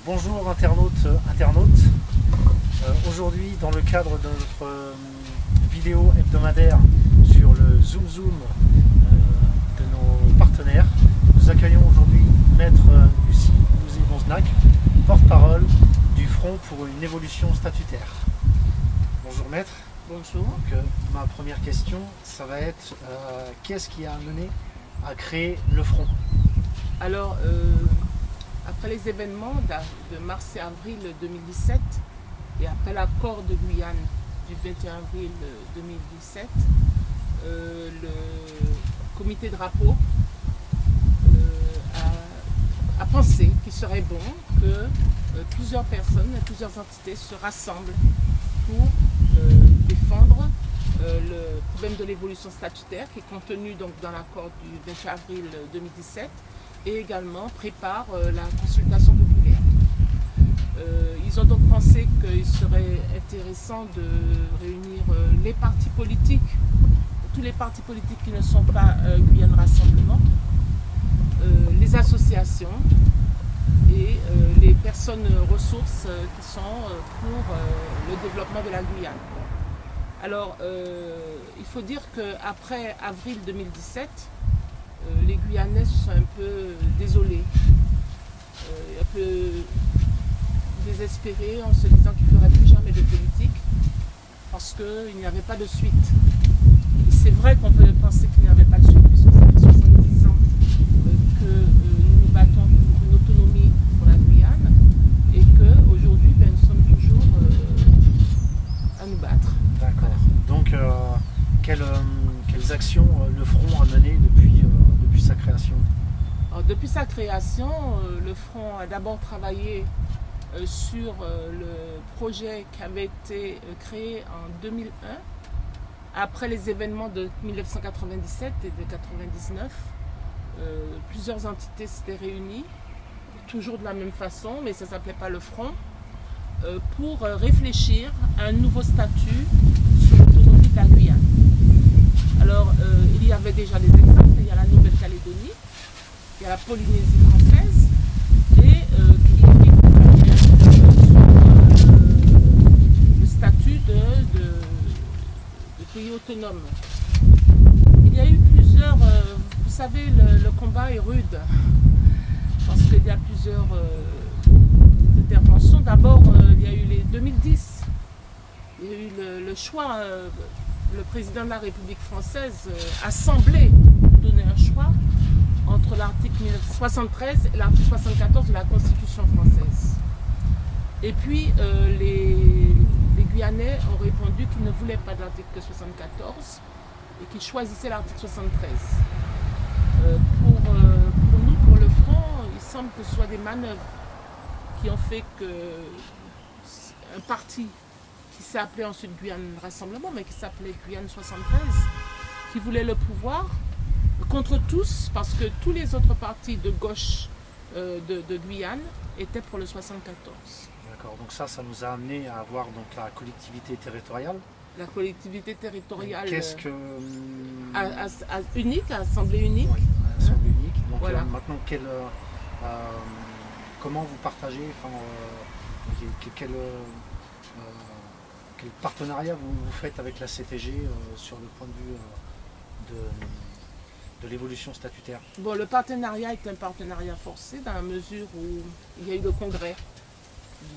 Bonjour internautes. Aujourd'hui, dans le cadre de notre vidéo hebdomadaire sur le Zoom de nos partenaires, nous accueillons aujourd'hui Maître Lucie Louzé-Bonzenac, porte-parole du Front pour une évolution statutaire. Bonjour Maître. Bonjour. Donc, ma première question, ça va être qu'est-ce qui a mené à créer le Front? Alors, après les événements de mars et avril 2017 et après l'accord de Guyane du 21 avril 2017, le comité drapeau a pensé qu'il serait bon que plusieurs personnes, plusieurs entités se rassemblent pour défendre le problème de l'évolution statutaire qui est contenu donc dans l'accord du 28 avril 2017 et également prépare la consultation populaire. Ils ont donc pensé qu'il serait intéressant de réunir les partis politiques, tous les partis politiques qui ne sont pas Guyane Rassemblement, les associations et les personnes ressources qui sont pour le développement de la Guyane. Alors, il faut dire qu'après avril 2017, les Guyanais se sont un peu désolés, un peu désespérés en se disant qu'il ne ferait plus jamais de politique parce qu'il n'y avait pas de suite. Et c'est vrai qu'on peut penser qu'il n'y avait pas de suite puisque ça fait 70 ans que nous nous battons pour une autonomie pour la Guyane et qu'aujourd'hui nous sommes toujours à nous battre. D'accord. Donc, quelles actions le Front a menées depuis sa création? Alors, depuis sa création, le Front a d'abord travaillé sur le projet qui avait été créé en 2001, après les événements de 1997 et de 1999. Plusieurs entités s'étaient réunies, toujours de la même façon, mais ça ne s'appelait pas le Front, pour réfléchir à un nouveau statut sur l'autonomie de la Guyane. Alors, il y avait déjà des exemples, il y a la Nouvelle-Calédonie, il y a la Polynésie française, et qui le statut de pays autonome. Il y a eu plusieurs, vous savez, le combat est rude, parce qu'il y a plusieurs interventions. D'abord, il y a eu les 2010, il y a eu le choix, le président de la République française a semblé donner un choix entre l'article 1973 et l'article 74 de la Constitution française. Et puis, les Guyanais ont répondu qu'ils ne voulaient pas de l'article 74 et qu'ils choisissaient l'article 73. Pour nous, pour le Front, il semble que ce soit des manœuvres qui ont fait qu'un parti qui s'est appelé ensuite Guyane Rassemblement, mais qui s'appelait Guyane 73, qui voulait le pouvoir contre tous, parce que tous les autres partis de gauche de Guyane étaient pour le 74. D'accord, donc ça nous a amené à avoir donc la collectivité territoriale. La collectivité territoriale Qu'est-ce que... unique, assemblée unique. Oui, assemblée unique. Donc voilà. Maintenant, comment vous partagez, quel partenariat vous faites avec la CTG sur le point de vue de l'évolution statutaire? Bon, le partenariat est un partenariat forcé dans la mesure où il y a eu le congrès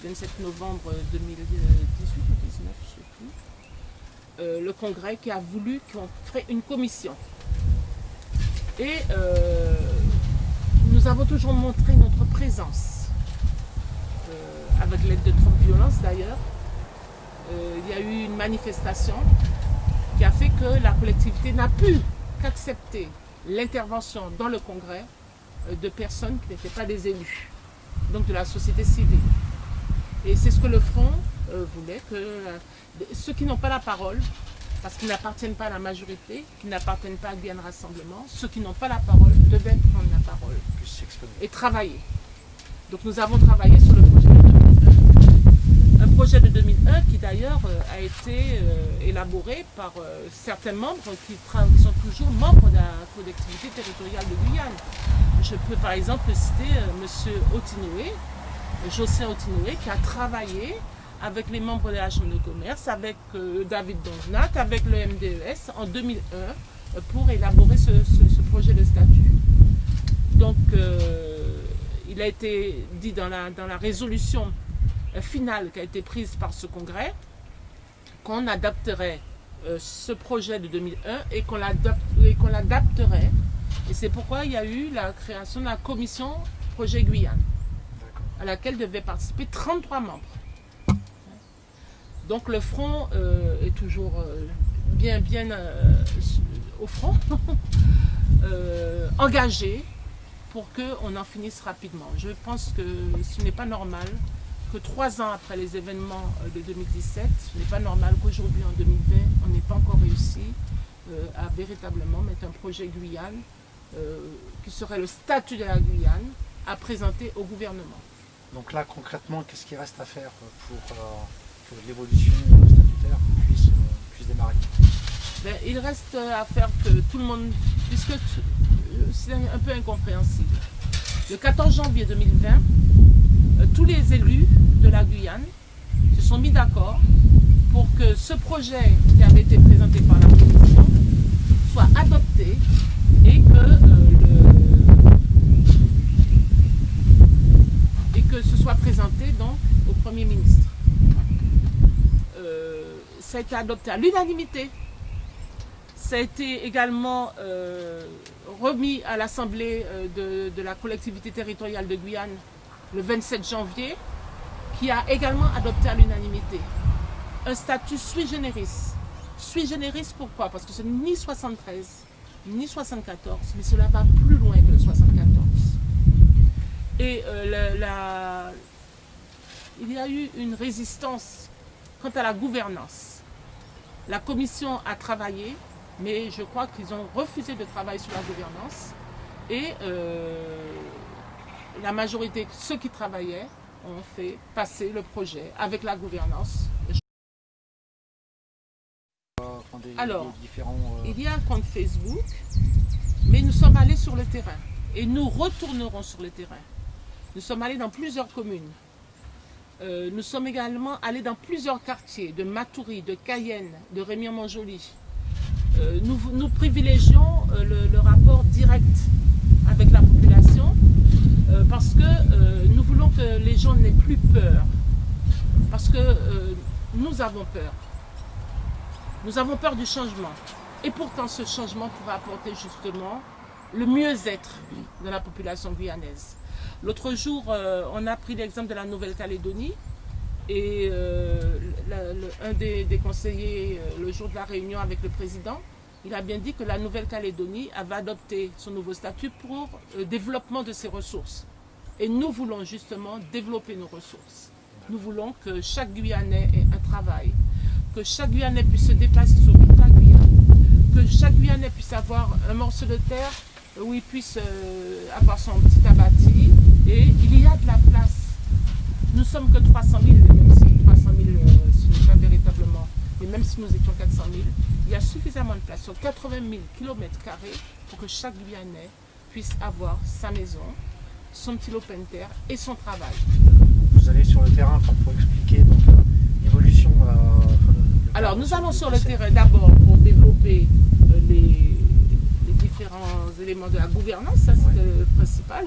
du 27 novembre 2018 ou 2019, je ne sais plus. Le congrès qui a voulu qu'on crée une commission. Et nous avons toujours montré notre présence, avec l'aide de Trump Violence d'ailleurs. Il y a eu une manifestation qui a fait que la collectivité n'a pu qu'accepter l'intervention dans le congrès de personnes qui n'étaient pas des élus, donc de la société civile. Et c'est ce que le Front voulait, que ceux qui n'ont pas la parole, parce qu'ils n'appartiennent pas à la majorité, qui n'appartiennent pas à Guyane Rassemblement, ceux qui n'ont pas la parole devaient prendre la parole et travailler. Donc nous avons travaillé sur le projet de 2001. Un projet de 2001 qui d'ailleurs a été élaboré par certains membres qui sont toujours membres de la collectivité territoriale de Guyane. Je peux par exemple citer M. Otinoué, Jocelyn Autinoé, qui a travaillé avec les membres de la Chambre de commerce, avec David Dongenac, avec le MDES en 2001 pour élaborer ce projet de statut. Donc, il a été dit dans la résolution finale qui a été prise par ce congrès qu'on adapterait ce projet de 2001 et qu'on l'adapterait. Et c'est pourquoi il y a eu la création de la commission Projet Guyane, à laquelle devaient participer 33 membres. Donc le front est toujours bien au front, engagé pour qu'on en finisse rapidement. Je pense que ce n'est pas normal que 3 ans après les événements de 2017, ce n'est pas normal qu'aujourd'hui, en 2020, on n'ait pas encore réussi à véritablement mettre un projet Guyane, qui serait le statut de la Guyane, à présenter au gouvernement. Donc là, concrètement, qu'est-ce qu'il reste à faire pour que l'évolution statutaire puisse démarrer? Il reste à faire que tout le monde, puisque c'est un peu incompréhensible. Le 14 janvier 2020, tous les élus de la Guyane se sont mis d'accord pour que ce projet qui avait été présenté par la Commission soit adopté et que ce soit présenté donc au Premier ministre. Ça a été adopté à l'unanimité. Ça a été également remis à l'Assemblée de la collectivité territoriale de Guyane le 27 janvier, qui a également adopté à l'unanimité un statut sui generis. Sui generis, pourquoi? Parce que ce n'est ni 73, ni 74, mais cela va plus loin que le 74. Et il y a eu une résistance quant à la gouvernance. La commission a travaillé, mais je crois qu'ils ont refusé de travailler sur la gouvernance. Et la majorité, ceux qui travaillaient, ont fait passer le projet avec la gouvernance. Alors, il y a un compte Facebook, mais nous sommes allés sur le terrain et nous retournerons sur le terrain. Nous sommes allés dans plusieurs communes. Nous sommes également allés dans plusieurs quartiers, de Matoury, de Cayenne, de Rémier-Montjoly. Nous privilégions le rapport direct avec la population parce que nous voulons que les gens n'aient plus peur. Parce que nous avons peur. Nous avons peur du changement. Et pourtant, ce changement pourrait apporter justement le mieux-être de la population guyanaise. L'autre jour, on a pris l'exemple de la Nouvelle-Calédonie et un des conseillers, le jour de la réunion avec le président, il a bien dit que la Nouvelle-Calédonie avait adopté son nouveau statut pour le développement de ses ressources. Et nous voulons justement développer nos ressources. Nous voulons que chaque Guyanais ait un travail, que chaque Guyanais puisse se déplacer sur toute la Guyane, que chaque Guyanais puisse avoir un morceau de terre où il puisse avoir son petit abatis. Et il y a de la place. Nous ne sommes que 300 000, même si 300 000 ce n'est pas véritablement, mais même si nous étions 400 000, il y a suffisamment de place sur 80 000 km² pour que chaque Guyanais puisse avoir sa maison, son petit lopin de terre et son travail. Vous allez sur le terrain pour expliquer l'évolution. Alors nous allons sur le terrain d'abord pour développer les différents éléments de la gouvernance, ça c'est le principal.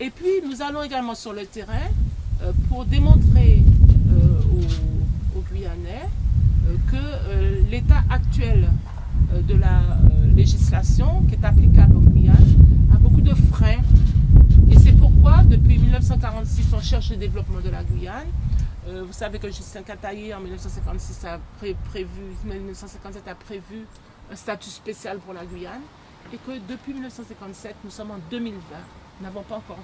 Et puis nous allons également sur le terrain pour démontrer aux Guyanais que l'état actuel de la législation qui est applicable en Guyane a beaucoup de freins. Et c'est pourquoi depuis 1946 on cherche le développement de la Guyane. Vous savez que Justin Cataillé en 1957 a prévu un statut spécial pour la Guyane et que depuis 1957 nous sommes en 2020. Nous n'avons pas encore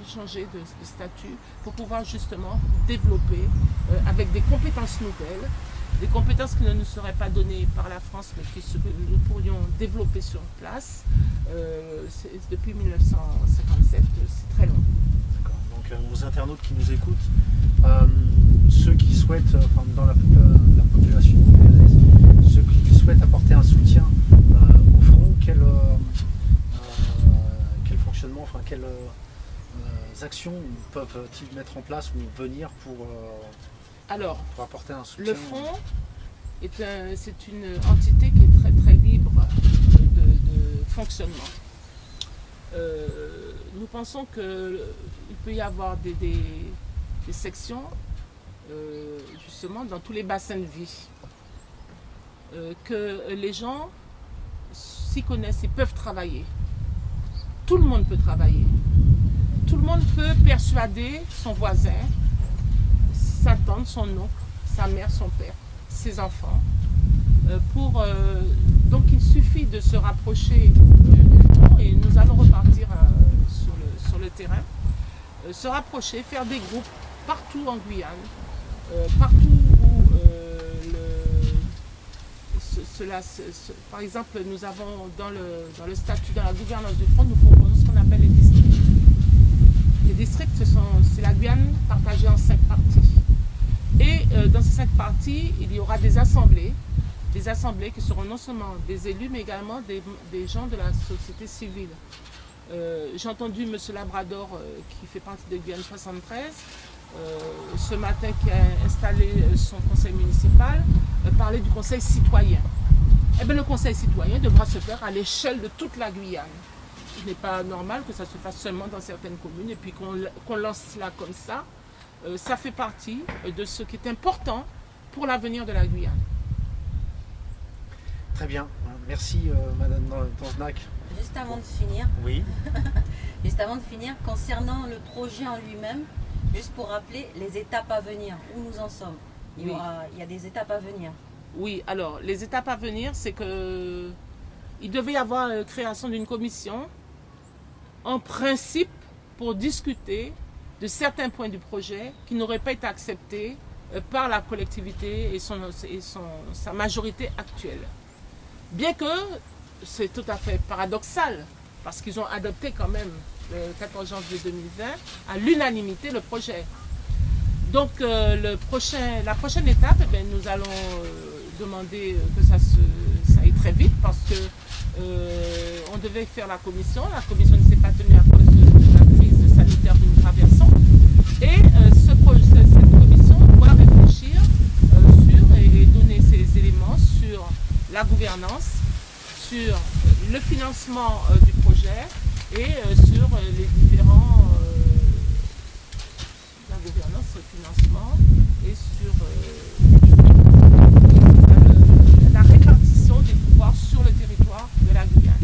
changé de statut pour pouvoir justement développer avec des compétences nouvelles, des compétences qui ne nous seraient pas données par la France, mais que nous pourrions développer sur place. Depuis 1957, c'est très long. D'accord. Donc aux internautes qui nous écoutent, ceux qui souhaitent, dans la population guyanaise, ceux qui souhaitent apporter un soutien au front, quel fonctionnement, quelle actions peuvent-ils mettre en place ou venir pour apporter un soutien? Le Front c'est une entité qui est très très libre de fonctionnement. Nous pensons qu'il peut y avoir des sections justement dans tous les bassins de vie, que les gens s'y connaissent et peuvent travailler. Tout le monde peut travailler. Tout le monde peut persuader son voisin, sa tante, son oncle, sa mère, son père, ses enfants. Donc il suffit de se rapprocher du front et nous allons repartir sur le terrain. Se rapprocher, faire des groupes partout en Guyane, partout où par exemple, nous avons dans le statut, dans la gouvernance du front, nous proposons ce qu'on appelle les districts. Les districts, c'est la Guyane partagée en 5 parties. Et dans ces 5 parties, il y aura des assemblées qui seront non seulement des élus, mais également des gens de la société civile. J'ai entendu M. Labrador, qui fait partie de Guyane 73, ce matin qui a installé son conseil municipal, parler du conseil citoyen. Eh bien, le conseil citoyen devra se faire à l'échelle de toute la Guyane. Il n'est pas normal que ça se fasse seulement dans certaines communes et puis qu'on lance cela comme ça. Ça fait partie de ce qui est important pour l'avenir de la Guyane. Très bien. Merci, Madame Danzenac. Juste avant de finir, oui. Juste avant de finir, concernant le projet en lui-même, juste pour rappeler les étapes à venir, où nous en sommes. Il y a des étapes à venir. Oui, alors les étapes à venir, c'est que il devait y avoir la création d'une commission en principe pour discuter de certains points du projet qui n'auraient pas été acceptés par la collectivité et sa majorité actuelle. Bien que c'est tout à fait paradoxal, parce qu'ils ont adopté quand même le 14 janvier 2020 à l'unanimité le projet. Donc la prochaine étape, eh bien, nous allons demander que ça aille très vite parce que on devait faire la commission ne s'est pas tenue à cause de la crise sanitaire que nous traversons. Et cette commission doit réfléchir sur et donner ses éléments sur la gouvernance, sur le financement du projet et sur les différents la gouvernance, le financement et sur la répartition des pouvoirs sur le territoire de la Guyane.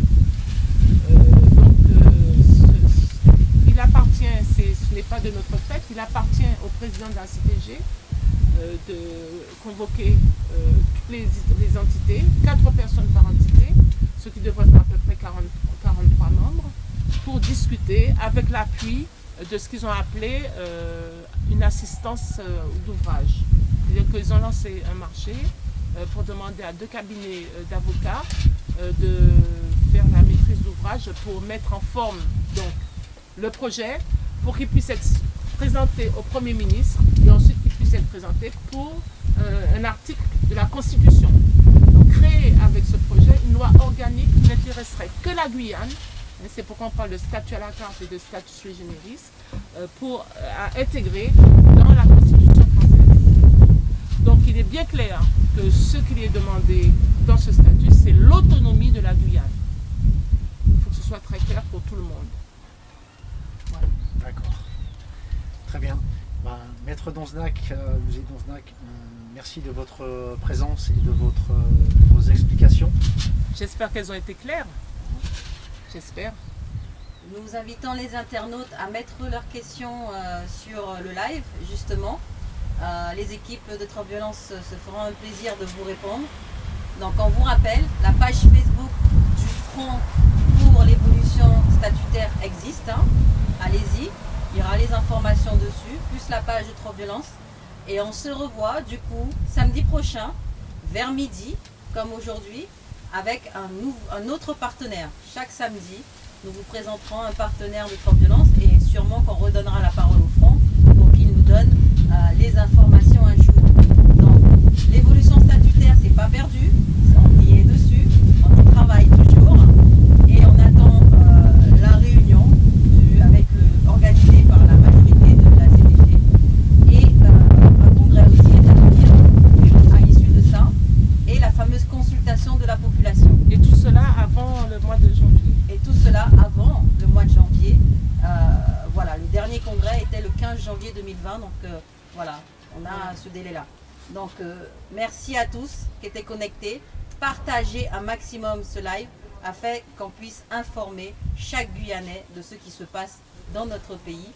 Il appartient, ce n'est pas de notre fait, il appartient au président de la CTG de convoquer toutes les entités, 4 personnes par entité, ce qui devrait faire à peu près 43 membres, pour discuter avec l'appui de ce qu'ils ont appelé une assistance d'ouvrage. C'est-à-dire qu'ils ont lancé un marché pour demander à 2 cabinets d'avocats de faire la maîtrise d'ouvrage pour mettre en forme donc, le projet pour qu'il puisse être présenté au Premier ministre et ensuite qu'il puisse être présenté pour un article de la Constitution. Donc créer avec ce projet une loi organique qui n'intéresserait que la Guyane. C'est pourquoi on parle de statut à la carte et de statut sui generis pour intégrer dans la Constitution française. Donc il est bien clair que ce qu'il est demandé dans ce statut, c'est l'autonomie de la Guyane. Il faut que ce soit très clair pour tout le monde. Voilà. D'accord. Très bien. Maître Danzenac, Musée Danzenac, merci de votre présence et de vos explications. J'espère qu'elles ont été claires. J'espère. Nous invitons les internautes à mettre leurs questions sur le live, justement. Les équipes de Trop Violence se feront un plaisir de vous répondre. Donc on vous rappelle, la page Facebook du Front pour l'évolution statutaire existe. Allez-y, il y aura les informations dessus, plus la page de Trop Violence. Et on se revoit du coup samedi prochain, vers midi, comme aujourd'hui, avec un autre partenaire. Chaque samedi, nous vous présenterons un partenaire de Trop Violence et sûrement qu'on redonnera la parole au Front pour qu'il nous donne les informations un jour. Donc, l'évolution statutaire, c'est pas perdu, on y est dessus, on y travaille toujours et on attend la réunion organisée par la 15 janvier 2020. Donc voilà, on a ce délai-là. Donc merci à tous qui étaient connectés. Partagez un maximum ce live afin qu'on puisse informer chaque Guyanais de ce qui se passe dans notre pays.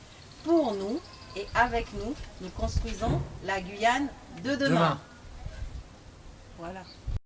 Pour nous et avec nous, nous construisons la Guyane de demain. Voilà.